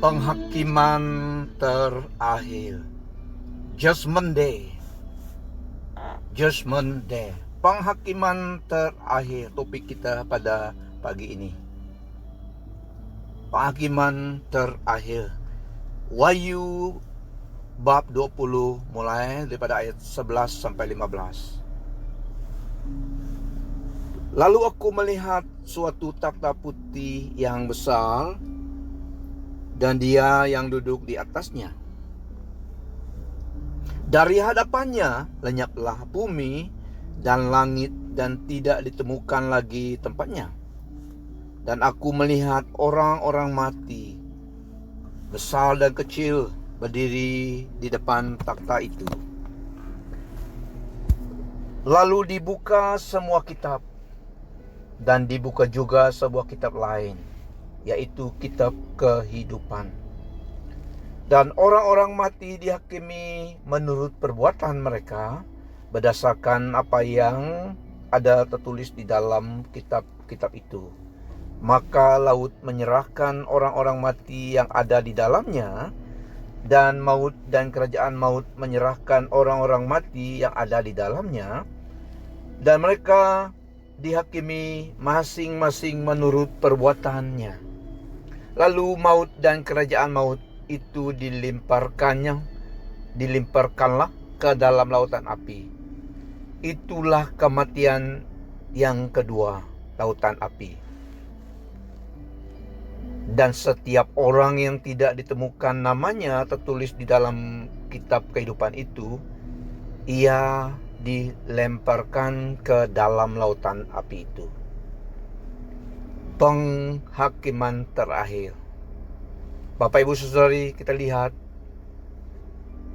Penghakiman terakhir. Judgment Day. Judgment Day. Penghakiman terakhir. Topik kita pada pagi ini. Penghakiman terakhir. Wahyu bab 20 mulai daripada ayat 11 sampai 15. Lalu aku melihat suatu takhta putih yang besar dan Dia yang duduk di atasnya. Dari hadapannya lenyaplah bumi dan langit dan tidak ditemukan lagi tempatnya. Dan aku melihat orang-orang mati, besar dan kecil, berdiri di depan takhta itu. Lalu dibuka semua kitab, dan dibuka juga sebuah kitab lain, yaitu kitab kehidupan. Dan orang-orang mati dihakimi menurut perbuatan mereka, berdasarkan apa yang ada tertulis di dalam kitab-kitab itu. Maka laut menyerahkan orang-orang mati yang ada di dalamnya, dan maut dan kerajaan maut menyerahkan orang-orang mati yang ada di dalamnya, dan mereka dihakimi masing-masing menurut perbuatannya. Lalu maut dan kerajaan maut itu dilemparkanlah ke dalam lautan api. Itulah kematian yang kedua, lautan api. Dan setiap orang yang tidak ditemukan namanya tertulis di dalam kitab kehidupan itu, ia dilemparkan ke dalam lautan api itu. Penghakiman terakhir. Bapak Ibu Saudari, kita lihat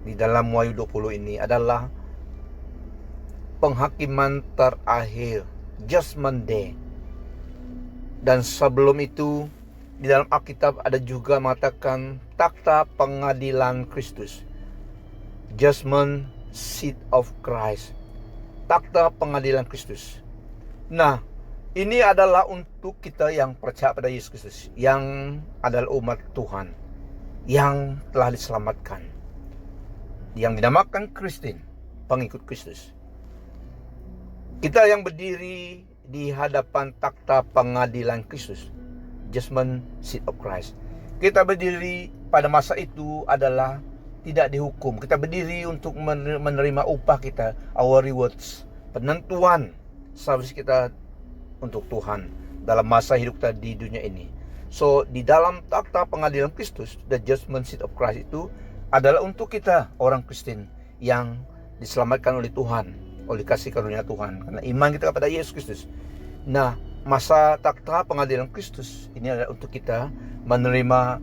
di dalam Wahyu 20 ini adalah penghakiman terakhir, Judgment Day. Dan sebelum itu di dalam Alkitab ada juga mengatakan takhta pengadilan Kristus, Judgment Seat of Christ, takhta pengadilan Kristus. Nah, ini adalah untuk kita yang percaya pada Yesus Kristus, yang adalah umat Tuhan, yang telah diselamatkan, yang dinamakan Kristen, pengikut Kristus. Kita yang berdiri di hadapan takhta pengadilan Kristus, Judgment Seat of Christ. Kita berdiri pada masa itu adalah tidak dihukum. Kita berdiri untuk menerima upah kita, our rewards, penentuan service kita untuk Tuhan dalam masa hidup kita di dunia ini. So, di dalam takhta pengadilan Kristus, the Judgment Seat of Christ itu adalah untuk kita, orang Kristen yang diselamatkan oleh Tuhan, oleh kasih karunia Tuhan, karena iman kita kepada Yesus Kristus. Nah, masa takhta pengadilan Kristus ini adalah untuk kita menerima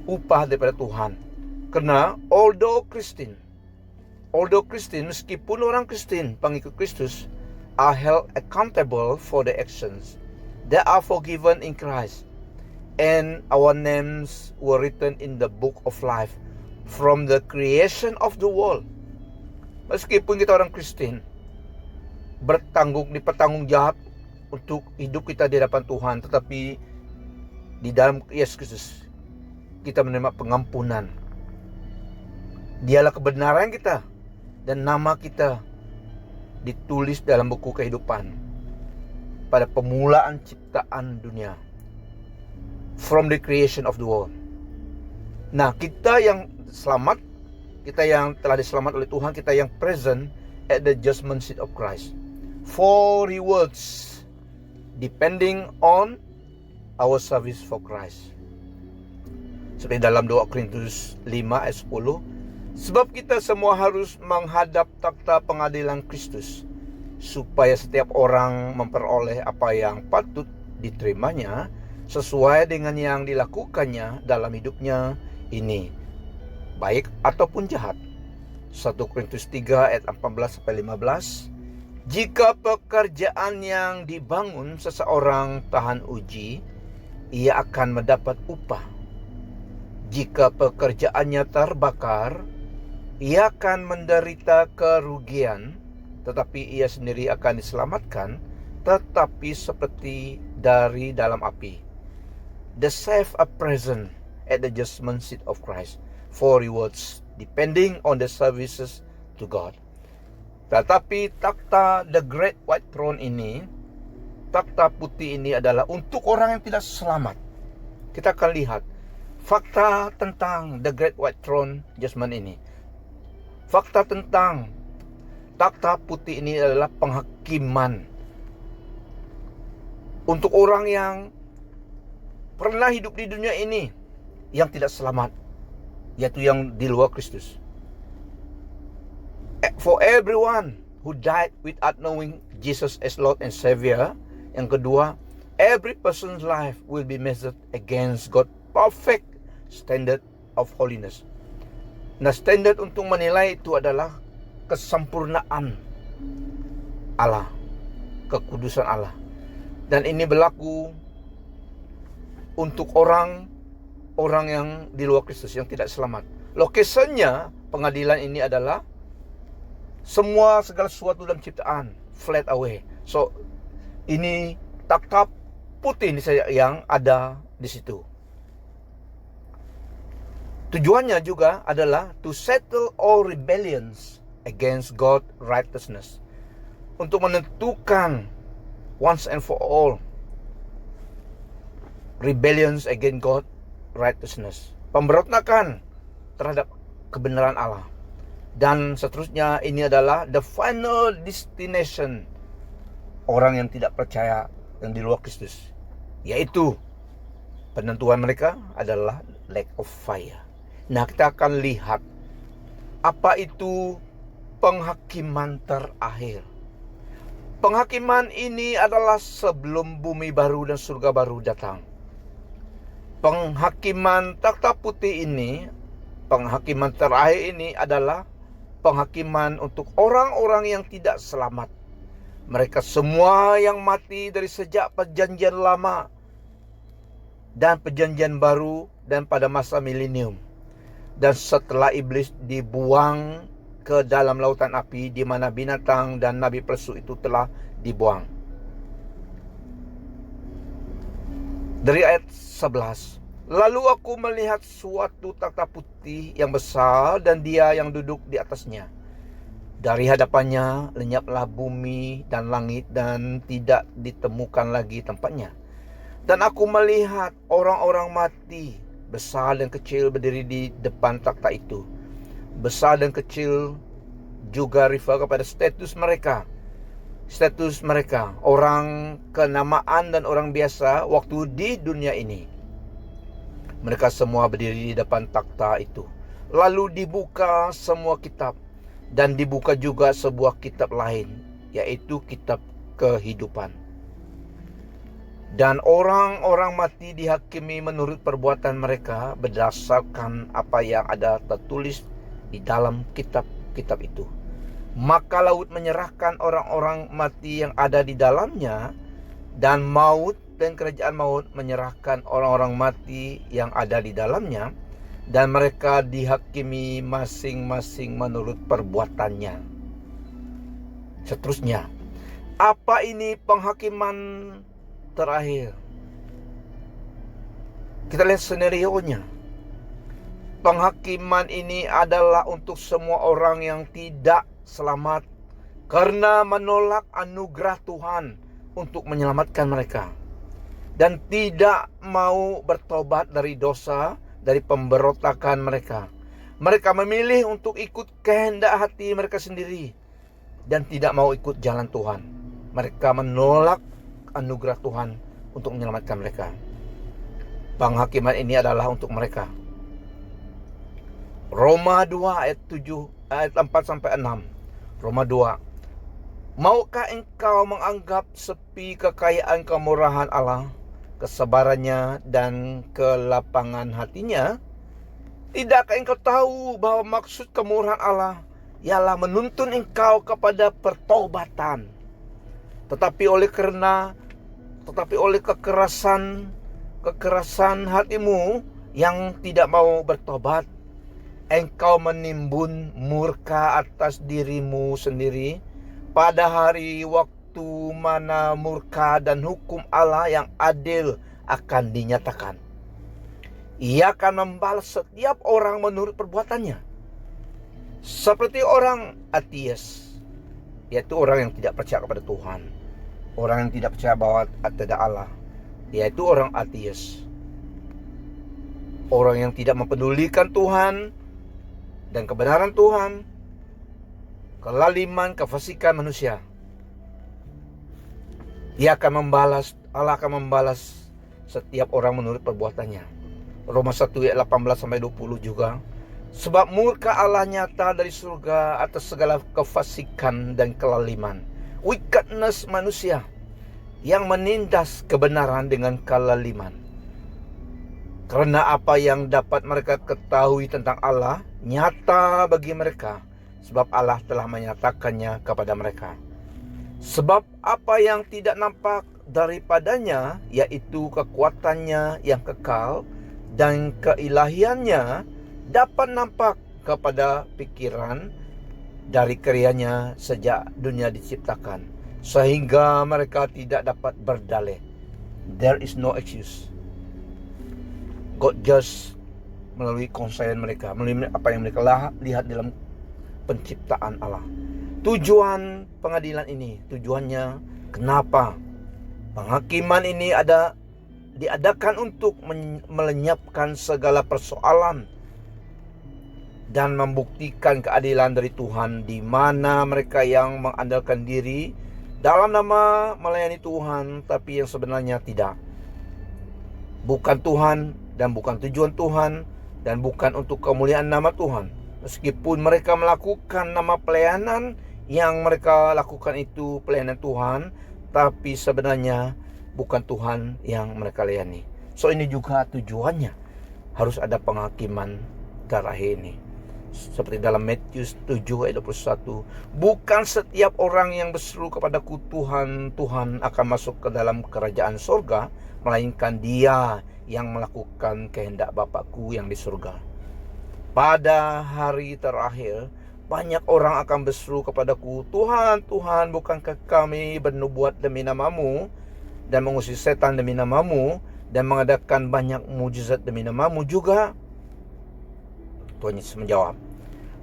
upah daripada Tuhan. Karena although Kristen, meskipun orang Kristen, pengikut Kristus, are held accountable for the actions, they are forgiven in Christ, and our names were written in the book of life from the creation of the world. Meskipun kita orang Kristen, dipertanggung jawab untuk hidup kita di hadapan Tuhan, tetapi di dalam Yesus Kristus kita menerima pengampunan. Dialah kebenaran kita, dan nama kita ditulis dalam buku kehidupan pada permulaan ciptaan dunia, from the creation of the world. Nah, kita yang selamat, kita yang telah diselamat oleh Tuhan, kita yang present at the Judgment Seat of Christ, for rewards depending on our service for Christ. Seperti dalam 2 Korintus 5 ayat 10, sebab kita semua harus menghadap takhta pengadilan Kristus, supaya setiap orang memperoleh apa yang patut diterimanya sesuai dengan yang dilakukannya dalam hidupnya ini, baik ataupun jahat. 1 Korintus 3 ayat 14-15. Jika pekerjaan yang dibangun seseorang tahan uji, ia akan mendapat upah. Jika pekerjaannya terbakar, ia akan menderita kerugian, tetapi ia sendiri akan diselamatkan, tetapi seperti dari dalam api. The safe are present at the judgment seat of Christ for rewards depending on the services to God. Tetapi takhta the Great White Throne ini, takhta putih ini adalah untuk orang yang tidak selamat. Kita akan lihat fakta tentang the Great White Throne Judgment ini. Fakta tentang takhta putih ini adalah penghakiman untuk orang yang pernah hidup di dunia ini yang tidak selamat, yaitu yang di luar Kristus. For everyone who died without knowing Jesus as Lord and Savior. Yang kedua, every person's life will be measured against God's perfect standard of holiness. Nah, standard untuk menilai itu adalah kesempurnaan Allah, kekudusan Allah. Dan ini berlaku untuk orang yang di luar Kristus, yang tidak selamat. Lokasinya pengadilan ini adalah semua segala sesuatu dalam ciptaan flat away. So ini takhta putih ini saja yang ada di situ. Tujuannya juga adalah to settle all rebellions against God's righteousness. Untuk menentukan once and for all rebellions against God's righteousness. Pemberontakan terhadap kebenaran Allah. Dan seterusnya, ini adalah the final destination orang yang tidak percaya yang di luar Kristus, yaitu penentuan mereka adalah lake of fire. Nah, kita akan lihat apa itu penghakiman terakhir. Penghakiman ini adalah sebelum bumi baru dan surga baru datang. Penghakiman takhta putih ini, penghakiman terakhir ini adalah penghakiman untuk orang-orang yang tidak selamat. Mereka semua yang mati dari sejak perjanjian lama dan perjanjian baru dan pada masa milenium. Dan setelah iblis dibuang ke dalam lautan api di mana binatang dan nabi palsu itu telah dibuang. Dari ayat 11. Lalu aku melihat suatu takhta putih yang besar dan Dia yang duduk di atasnya. Dari hadapannya lenyaplah bumi dan langit dan tidak ditemukan lagi tempatnya. Dan aku melihat orang-orang mati besar dan kecil berdiri di depan takhta itu. Besar dan kecil juga refer kepada status mereka. Status mereka, orang kenamaan dan orang biasa waktu di dunia ini. Mereka semua berdiri di depan takhta itu. Lalu dibuka semua kitab. Dan dibuka juga sebuah kitab lain, yaitu kitab kehidupan. Dan orang-orang mati dihakimi menurut perbuatan mereka berdasarkan apa yang ada tertulis di dalam kitab-kitab itu. Maka laut menyerahkan orang-orang mati yang ada di dalamnya, dan maut dan kerajaan maut menyerahkan orang-orang mati yang ada di dalamnya, dan mereka dihakimi masing-masing menurut perbuatannya. Seterusnya, apa ini penghakiman terakhir? Kita lihat skenario-nya. Penghakiman ini adalah untuk semua orang yang tidak selamat karena menolak anugerah Tuhan untuk menyelamatkan mereka, dan tidak mau bertobat dari dosa, dari pemberontakan mereka. Mereka memilih untuk ikut kehendak hati mereka sendiri dan tidak mau ikut jalan Tuhan. Mereka menolak anugerah Tuhan untuk menyelamatkan mereka. Penghakiman ini adalah untuk mereka. Roma 2 ayat 4 sampai 6. Roma 2. Maukah engkau menganggap sepi kekayaan kemurahan Allah, kesabarannya dan kelapangan hatinya? Tidakkah engkau tahu bahwa maksud kemurahan Allah ialah menuntun engkau kepada pertobatan? Tetapi oleh kekerasan hatimu yang tidak mau bertobat, engkau menimbun murka atas dirimu sendiri pada hari waktu mana murka dan hukum Allah yang adil akan dinyatakan. Ia akan membalas setiap orang menurut perbuatannya. Seperti orang ateis, yaitu orang yang tidak percaya kepada Tuhan, orang yang tidak percaya bahwa ada Allah, yaitu orang ateis, orang yang tidak mempedulikan Tuhan dan kebenaran Tuhan, kelaliman, kefasikan manusia. Allah akan membalas setiap orang menurut perbuatannya. Roma 1 ayat 18-20 juga. Sebab murka Allah nyata dari surga atas segala kefasikan dan kelaliman, wickedness manusia yang menindas kebenaran dengan kelaliman. Karena apa yang dapat mereka ketahui tentang Allah nyata bagi mereka, sebab Allah telah menyatakannya kepada mereka. Sebab apa yang tidak nampak daripadanya, yaitu kekuatannya yang kekal dan keilahiannya, dapat nampak kepada pikiran dari karyanya sejak dunia diciptakan, sehingga mereka tidak dapat berdalih. There is no excuse. God just melalui konsen mereka, melalui apa yang mereka lihat dalam penciptaan Allah. Tujuan pengadilan ini, tujuannya kenapa penghakiman ini diadakan untuk melenyapkan segala persoalan dan membuktikan keadilan dari Tuhan, di mana mereka yang mengandalkan diri dalam nama melayani Tuhan, tapi yang sebenarnya tidak. Bukan Tuhan dan bukan tujuan Tuhan dan bukan untuk kemuliaan nama Tuhan. Meskipun mereka melakukan nama pelayanan yang mereka lakukan itu pelayanan Tuhan, tapi sebenarnya bukan Tuhan yang mereka layani. So ini juga tujuannya, harus ada penghakiman terakhir ini. Seperti dalam Matius 7 ayat 21, bukan setiap orang yang berseru kepadaku Tuhan, Tuhan akan masuk ke dalam kerajaan surga, melainkan dia yang melakukan kehendak Bapakku yang di surga. Pada hari terakhir, banyak orang akan berseru kepadaku, Tuhan, Tuhan, bukankah kami bernubuat demi namamu dan mengusir setan demi namamu dan mengadakan banyak mujizat demi namamu juga? Tuhan Yesus menjawab,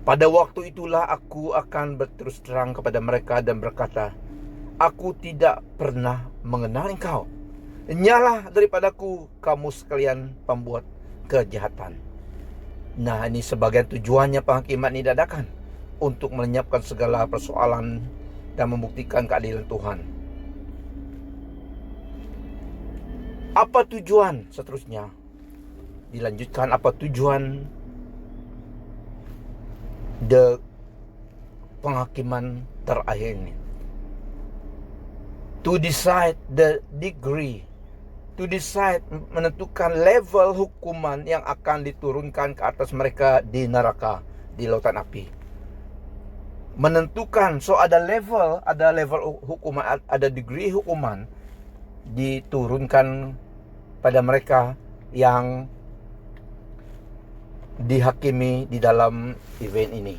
pada waktu itulah aku akan berterus terang kepada mereka dan berkata, aku tidak pernah mengenal engkau. Nyalah daripadaku kamu sekalian pembuat kejahatan. Nah, ini sebagian tujuannya penghakiman ini diadakan, untuk melenyapkan segala persoalan dan membuktikan keadilan Tuhan. Apa tujuan seterusnya? Dilanjutkan, apa tujuan penghakiman terakhir ini? To decide the degree, to decide, menentukan level hukuman yang akan diturunkan ke atas mereka di neraka, di lautan api. Menentukan, so ada level hukuman, ada degree hukuman diturunkan pada mereka yang dihakimi di dalam event ini.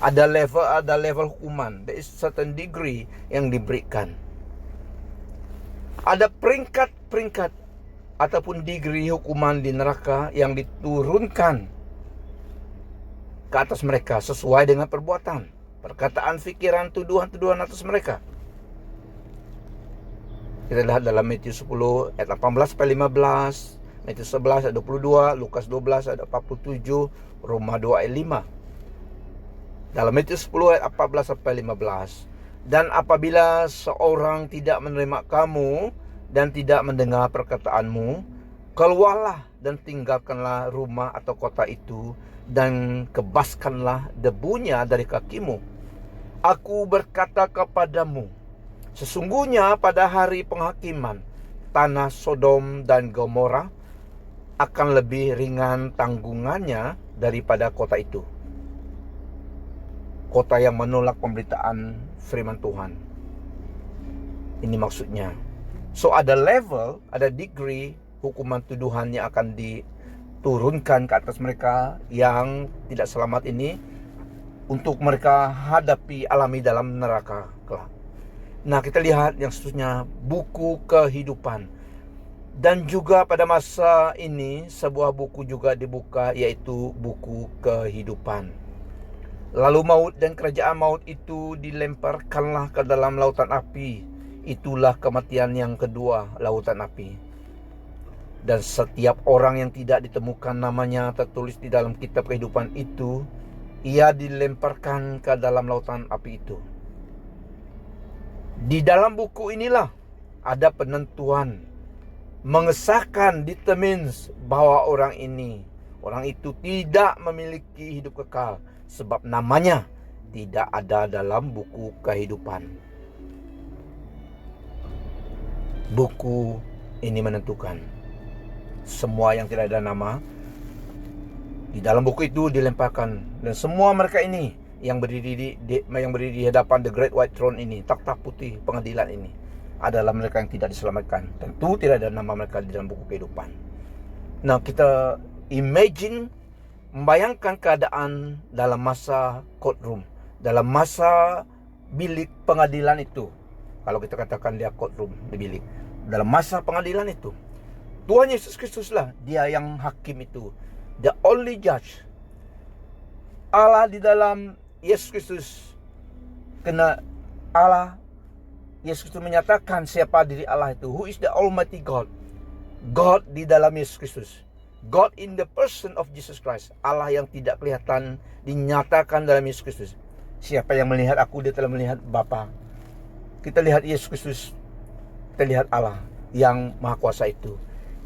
Ada level hukuman. There is certain degree yang diberikan. Ada peringkat ataupun degree hukuman di neraka yang diturunkan ke atas mereka sesuai dengan perbuatan, perkataan, pikiran, tuduhan atas mereka. Kita lihat dalam Matius 10 ayat 18-15, Matius 11 ayat 22, Lukas 12 ayat 47, Roma 2 ayat 5. Dalam Matius 10 ayat 14-15, dan apabila seorang tidak menerima kamu dan tidak mendengar perkataanmu, keluarlah dan tinggalkanlah rumah atau kota itu, dan kebaskanlah debunya dari kakimu. Aku berkata kepadamu, sesungguhnya pada hari penghakiman, tanah Sodom dan Gomora akan lebih ringan tanggungannya daripada kota itu. Kota yang menolak pemberitaan firman Tuhan. Ini maksudnya. So ada level, ada degree hukuman tuduhan yang akan diturunkan ke atas mereka yang tidak selamat ini, untuk mereka hadapi, alami dalam neraka kelak. Nah, kita lihat yang seterusnya, buku kehidupan. Dan juga pada masa ini sebuah buku juga dibuka, yaitu buku kehidupan. Lalu maut dan kerajaan maut itu dilemparkanlah ke dalam lautan api. Itulah kematian yang kedua, lautan api. Dan setiap orang yang tidak ditemukan namanya tertulis di dalam kitab kehidupan itu, ia dilemparkan ke dalam lautan api itu. Di dalam buku inilah ada penentuan, mengesahkan, determines bahwa orang itu tidak memiliki hidup kekal, sebab namanya tidak ada dalam buku kehidupan. Buku ini menentukan semua yang tidak ada nama di dalam buku itu dilemparkan, dan semua mereka ini yang berdiri di hadapan the Great White Throne ini, takhta putih pengadilan ini, adalah mereka yang tidak diselamatkan. Tentu tidak ada nama mereka di dalam buku kehidupan. Nah, kita membayangkan keadaan dalam masa courtroom, dalam masa bilik pengadilan itu. Kalau kita katakan dia courtroom, di bilik, dalam masa pengadilan itu, Tuhan Yesus Kristuslah dia yang hakim itu, the only judge. Allah di dalam Yesus Kristus, kena Allah Yesus Kristus menyatakan siapa diri Allah itu. Who is the Almighty God? God di dalam Yesus Kristus. God in the person of Jesus Christ. Allah yang tidak kelihatan dinyatakan dalam Yesus Kristus. Siapa yang melihat aku, dia telah melihat Bapa. Kita lihat Yesus Kristus, kita lihat Allah yang Maha Kuasa itu.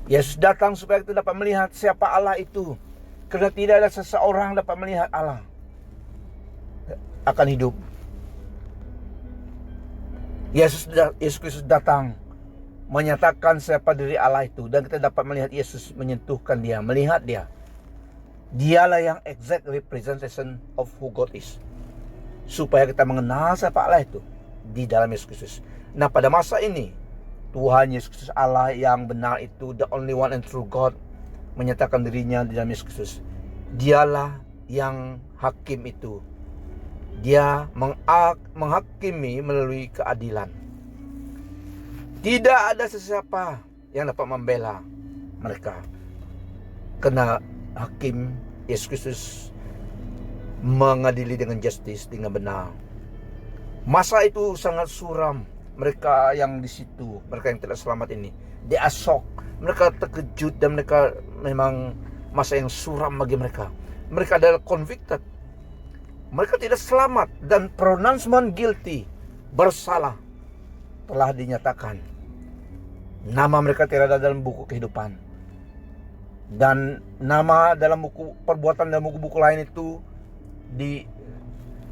Yesus datang supaya kita dapat melihat siapa Allah itu. Karena tidak ada seseorang dapat melihat Allah akan hidup. Yesus Kristus datang menyatakan siapa diri Allah itu, dan kita dapat melihat Yesus menyentuhkan dia, melihat dia. Dialah yang exact representation of who God is. Supaya kita mengenal siapa Allah itu di dalam Yesus Kristus. Nah, pada masa ini Tuhan Yesus Kristus, Allah yang benar itu, the only one and true God, menyatakan dirinya di dalam Yesus Kristus. Dialah yang hakim itu. Dia menghakimi melalui keadilan. Tidak ada sesiapa yang dapat membela mereka, karena hakim Yesus Kristus mengadili dengan justice, dengan benar. Masa itu sangat suram. Mereka yang di situ, mereka yang tidak selamat ini, they are shocked. Mereka terkejut, dan mereka memang masa yang suram bagi mereka. Mereka adalah convicted. Mereka tidak selamat, dan pronouncement guilty, bersalah, telah dinyatakan. Nama mereka tidak ada dalam buku kehidupan. Dan nama dalam buku perbuatan dalam buku-buku lain itu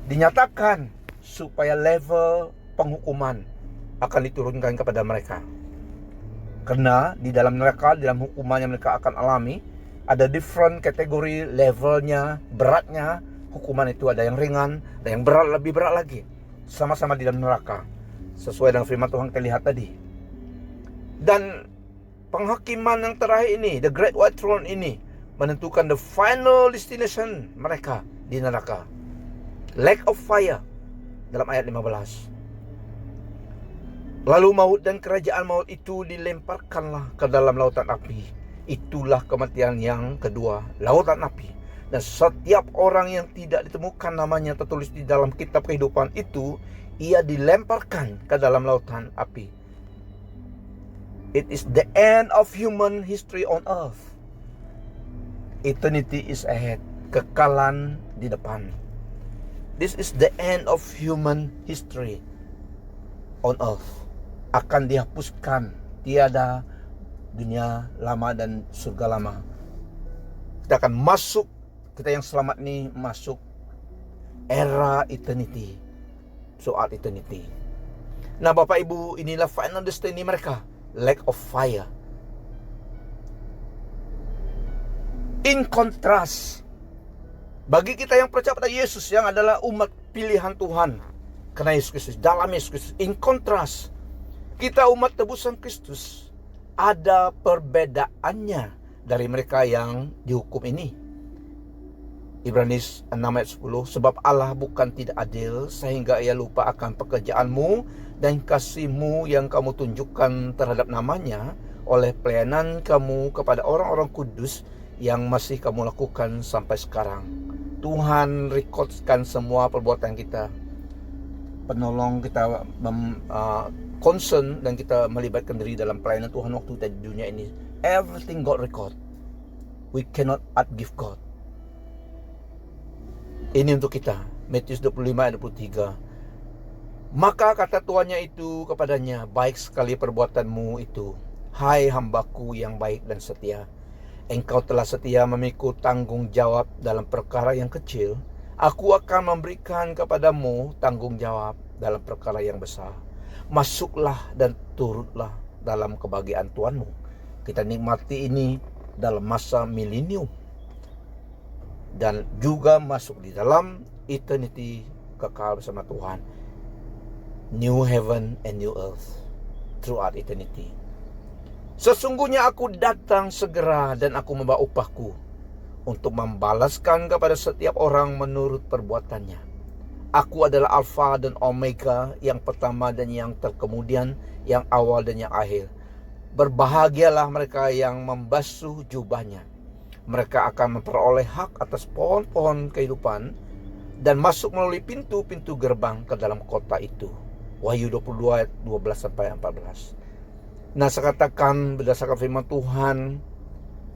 dinyatakan supaya level penghukuman akan diturunkan kepada mereka. Karena di dalam neraka, di dalam hukuman yang mereka akan alami, ada different kategori levelnya, beratnya. Hukuman itu ada yang ringan, ada yang berat, lebih berat lagi. Sama-sama di dalam neraka, sesuai dengan firman Tuhan kita lihat tadi. Dan penghakiman yang terakhir ini, the Great White Throne ini, menentukan the final destination mereka di neraka. Lake of fire, dalam ayat 15. Lalu maut dan kerajaan maut itu dilemparkanlah ke dalam lautan api. Itulah kematian yang kedua, lautan api. Dan setiap orang yang tidak ditemukan namanya tertulis di dalam kitab kehidupan itu, ia dilemparkan ke dalam lautan api. It is the end of human history on earth. Eternity is ahead. Kekalan di depan. This is the end of human history on earth. Akan dihapuskan. Tiada dunia lama dan surga lama. Kita akan masuk, kita yang selamat ini masuk era eternity. Soal eternity. Nah, Bapak Ibu, inilah final destiny mereka. Lake of fire. In contrast, bagi kita yang percaya pada Yesus, yang adalah umat pilihan Tuhan karena Yesus Kristus, dalam Yesus Kristus, in contrast, kita umat tebusan Kristus, ada perbedaannya dari mereka yang dihukum ini. Ibrani 6 ayat 10, sebab Allah bukan tidak adil sehingga ia lupa akan pekerjaanmu dan kasihmu yang kamu tunjukkan terhadap namanya, oleh pelayanan kamu kepada orang-orang kudus yang masih kamu lakukan sampai sekarang. Tuhan rekodkan semua perbuatan kita, penolong kita, concern dan kita melibatkan diri dalam pelayanan Tuhan waktu kita di dunia ini. Everything God record. We cannot outgive God. Ini untuk kita. Matius 25 ayat 23. Maka kata tuannya itu kepadanya, baik sekali perbuatanmu itu, hai hambaku yang baik dan setia. Engkau telah setia memikul tanggung jawab dalam perkara yang kecil. Aku akan memberikan kepadamu tanggung jawab dalam perkara yang besar. Masuklah dan turutlah dalam kebahagiaan Tuhanmu. Kita nikmati ini dalam masa milenium dan juga masuk di dalam eternity kekal bersama Tuhan. New heaven and new earth throughout eternity. Sesungguhnya aku datang segera dan aku membawa upahku untuk membalaskan kepada setiap orang menurut perbuatannya. Aku adalah Alfa dan Omega, yang pertama dan yang terkemudian, yang awal dan yang akhir. Berbahagialah mereka yang membasuh jubahnya. Mereka akan memperoleh hak atas pohon-pohon kehidupan dan masuk melalui pintu-pintu gerbang ke dalam kota itu. Wahyu 22 ayat 12-14. Nah, saya katakan berdasarkan firman Tuhan,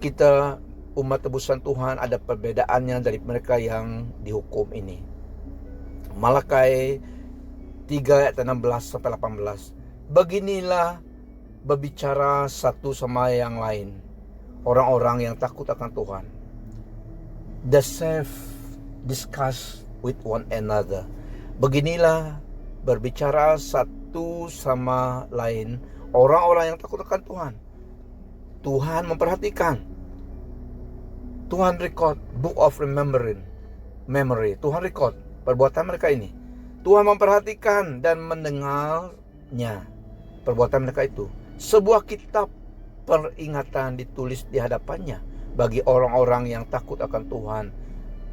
kita umat tebusan Tuhan ada perbedaannya dari mereka yang dihukum ini. Malakai 3 ayat 16-18. Beginilah berbicara satu sama yang lain orang-orang yang takut akan Tuhan. The safe discuss with one another. Beginilah berbicara satu sama lain orang-orang yang takut akan Tuhan. Tuhan memperhatikan. Tuhan record, book of memory. Tuhan record perbuatan mereka ini. Tuhan memperhatikan dan mendengarnya perbuatan mereka itu. Sebuah kitab peringatan ditulis di hadapannya bagi orang-orang yang takut akan Tuhan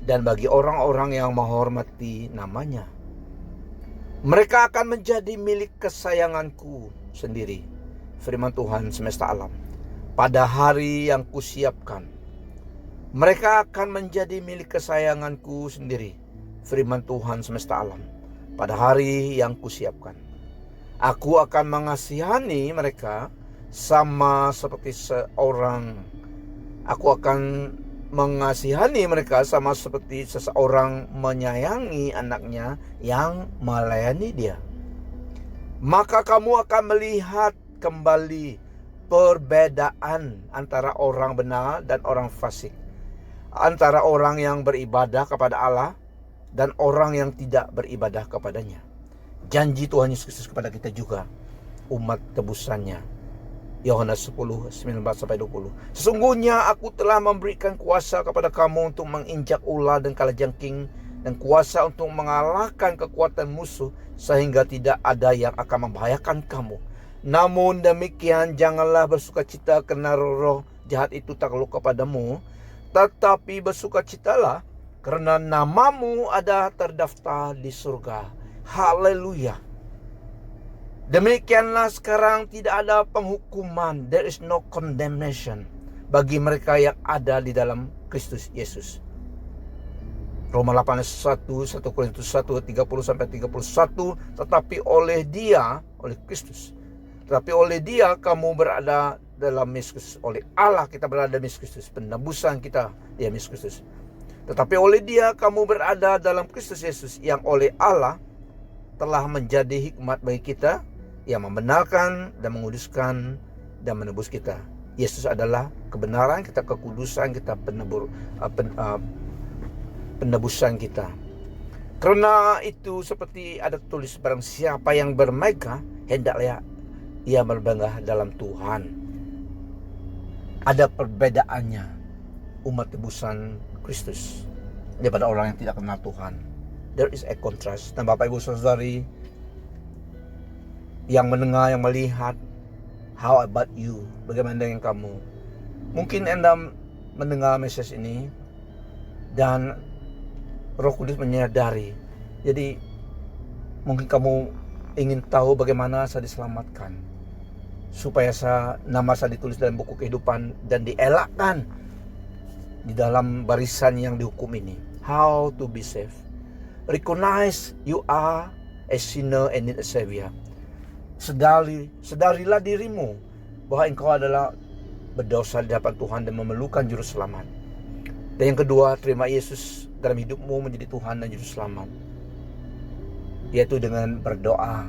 dan bagi orang-orang yang menghormati namanya. Mereka akan menjadi milik kesayanganku sendiri, firman Tuhan semesta alam, pada hari yang kusiapkan. Mereka akan menjadi milik kesayanganku sendiri, firman Tuhan semesta alam, pada hari yang kusiapkan. Aku akan mengasihani mereka sama seperti seorang. Aku akan mengasihani mereka sama seperti seseorang menyayangi anaknya yang melayani dia. Maka kamu akan melihat kembali perbedaan antara orang benar dan orang fasik, antara orang yang beribadah kepada Allah dan orang yang tidak beribadah kepadanya. Janji Tuhan Yesus Kristus kepada kita juga, umat tebusannya. Yohanes 10:19-20. Sesungguhnya aku telah memberikan kuasa kepada kamu untuk menginjak ular dan kalajengking, dan kuasa untuk mengalahkan kekuatan musuh, sehingga tidak ada yang akan membahayakan kamu. Namun demikian, janganlah bersukacita karena roh jahat itu takluk kepadamu, tetapi bersukacitalah karena namamu ada terdaftar di surga. Haleluya. Demikianlah sekarang tidak ada penghukuman. There is no condemnation bagi mereka yang ada di dalam Kristus Yesus. Roma 8:1, 1 Korintus 1:30-31. Tetapi oleh Dia, oleh Kristus, tetapi oleh Dia kamu berada dalam Yesus. Oleh Allah kita berada dalam Yesus. Penebusan kita di dalam Yesus. Tetapi oleh Dia kamu berada dalam Kristus Yesus, yang oleh Allah telah menjadi hikmat bagi kita, yang membenarkan dan menguduskan dan menebus kita. Yesus adalah kebenaran kita, kekudusan kita, penebusan kita. Karena itu seperti ada tulis, barang siapa yang bermegah, hendaklah ia berbangga dalam Tuhan. Ada perbedaannya umat tebusan Kristus daripada orang yang tidak kenal Tuhan. There is a contrast. Dan Bapak Ibu Saudari yang mendengar, yang melihat, how about you? Bagaimana dengan kamu? Mungkin Anda mendengar message ini dan Roh Kudus menyadari. Jadi mungkin kamu ingin tahu bagaimana saya diselamatkan. supaya nama saya ditulis dalam buku kehidupan dan dielakkan di dalam barisan yang dihukum ini. How to be saved. Recognize you are a sinner and need a savior. Sedarilah dirimu bahwa engkau adalah berdosa di hadapan Tuhan dan memerlukan juru selamat. Dan yang kedua, terima Yesus dalam hidupmu menjadi Tuhan dan juru selamat, yaitu dengan berdoa,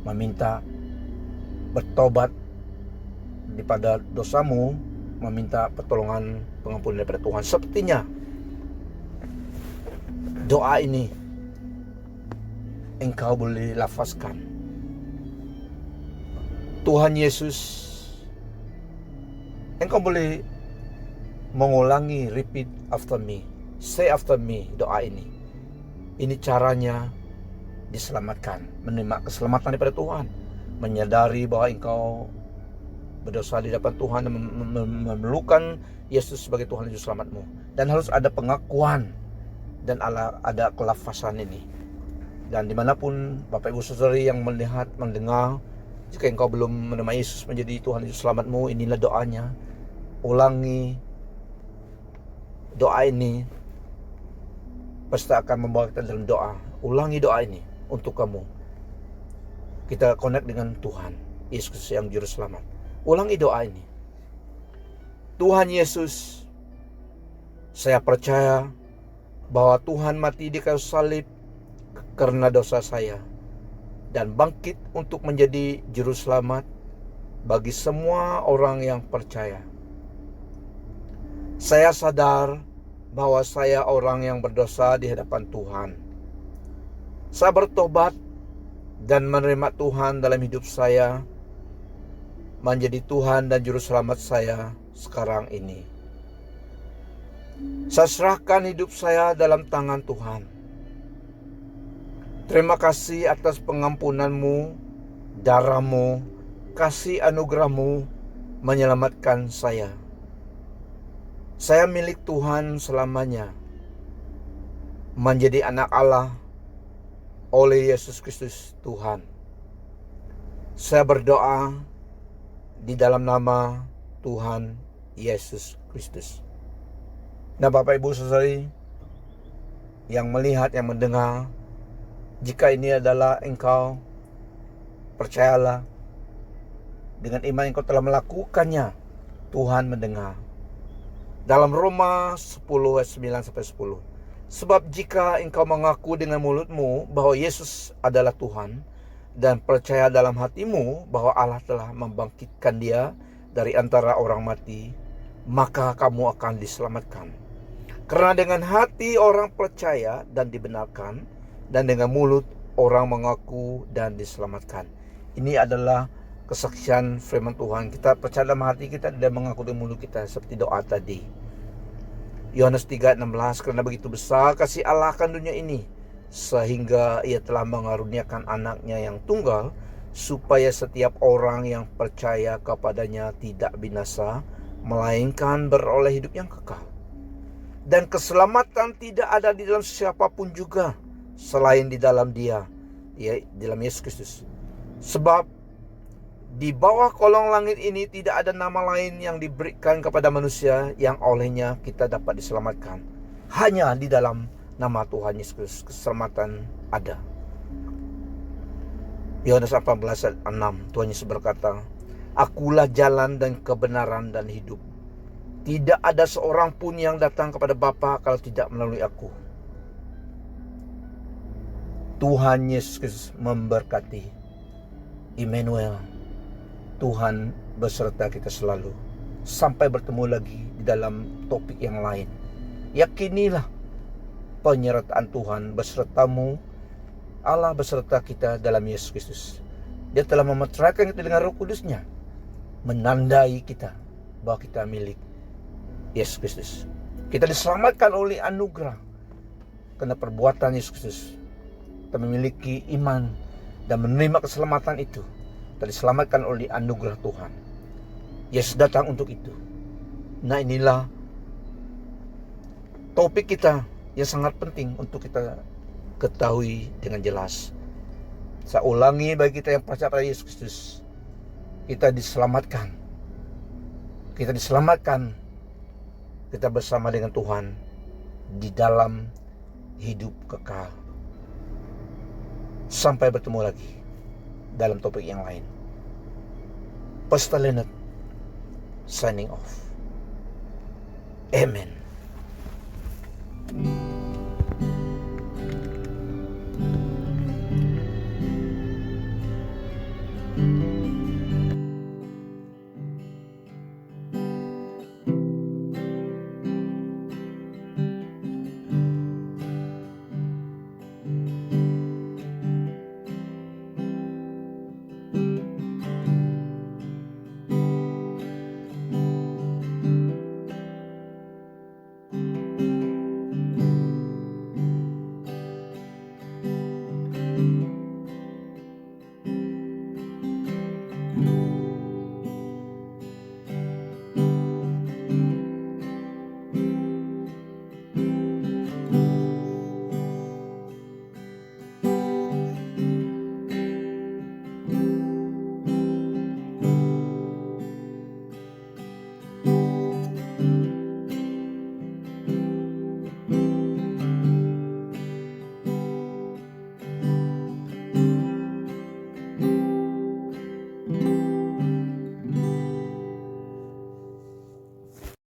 meminta bertobat daripada dosamu, meminta pertolongan pengampunan daripada Tuhan. Sepertinya doa ini engkau boleh lafazkan. Tuhan Yesus, engkau boleh mengulangi, repeat after me, say after me, doa ini. Ini caranya diselamatkan, menerima keselamatan daripada Tuhan, menyadari bahwa engkau berdosa di hadapan Tuhan dan memerlukan Yesus sebagai Tuhan dan Juru Selamatmu. Dan harus ada pengakuan dan ada kelafasan ini. Dan dimanapun Bapak Ibu Saudari yang melihat, mendengar, jika engkau belum menerima Yesus menjadi Tuhan dan Juru Selamatmu, inilah doanya. Ulangi doa ini, pasti akan membawa kita dalam doa. Ulangi doa ini untuk kamu. Kita connect dengan Tuhan Yesus yang Juru Selamat. Ulangi doa ini. Tuhan Yesus, saya percaya bahwa Tuhan mati di kayu salib karena dosa saya dan bangkit untuk menjadi juru selamat bagi semua orang yang percaya. Saya sadar bahwa saya orang yang berdosa di hadapan Tuhan. Saya bertobat dan menerima Tuhan dalam hidup saya, menjadi Tuhan dan juru selamat saya sekarang ini. Saya serahkan hidup saya dalam tangan Tuhan. Terima kasih atas pengampunanmu, darahmu, kasih anugerahmu menyelamatkan saya. Saya milik Tuhan selamanya, menjadi anak Allah oleh Yesus Kristus Tuhan. Saya berdoa di dalam nama Tuhan Yesus Kristus. Nah, Bapak Ibu Saudari yang melihat, yang mendengar, jika ini adalah engkau, percayalah dengan iman engkau telah melakukannya, Tuhan mendengar. Dalam Roma 10 ayat 9-10. Sebab jika engkau mengaku dengan mulutmu bahwa Yesus adalah Tuhan dan percaya dalam hatimu bahwa Allah telah membangkitkan dia dari antara orang mati, maka kamu akan diselamatkan. Karena dengan hati orang percaya dan dibenarkan, dan dengan mulut orang mengaku dan diselamatkan. Ini adalah kesaksian firman Tuhan. Kita percaya dalam hati kita dan mengaku dengan mulut kita, seperti doa tadi. Yohanes 3:16, karena begitu besar kasih Allah akan dunia ini, sehingga ia telah mengaruniakan anaknya yang tunggal, supaya setiap orang yang percaya kepadanya tidak binasa, melainkan beroleh hidup yang kekal. Dan keselamatan tidak ada di dalam siapapun juga, selain di dalam dia, di dalam Yesus Kristus. Sebab di bawah kolong langit ini tidak ada nama lain yang diberikan kepada manusia yang olehnya kita dapat diselamatkan. Hanya di dalam nama Tuhan Yesus Kristus keselamatan ada. Yohanes 18 ayat 6, Tuhan Yesus berkata, Akulah jalan dan kebenaran dan hidup. Tidak ada seorang pun yang datang kepada Bapa kalau tidak melalui aku. Tuhan Yesus memberkati. Immanuel, Tuhan beserta kita selalu. Sampai bertemu lagi di dalam topik yang lain. Yakinilah penyertaan Tuhan besertamu. Allah beserta kita dalam Yesus Kristus. Dia telah memeteraikan kita dengan Roh Kudus-Nya, menandai kita bahwa kita milik Yesus Kristus. Kita diselamatkan oleh anugerah karena perbuatan Yesus Kristus. Kita memiliki iman dan menerima keselamatan itu. Kita diselamatkan oleh anugerah Tuhan. Yesus datang untuk itu. Nah, inilah topik kita yang sangat penting untuk kita ketahui dengan jelas. Saya ulangi bagi kita yang percaya pada Yesus Kristus. kita diselamatkan. Kita bersama dengan Tuhan di dalam hidup kekal. Sampai bertemu lagi dalam topik yang lain. Pastor Leonard signing off. Amen.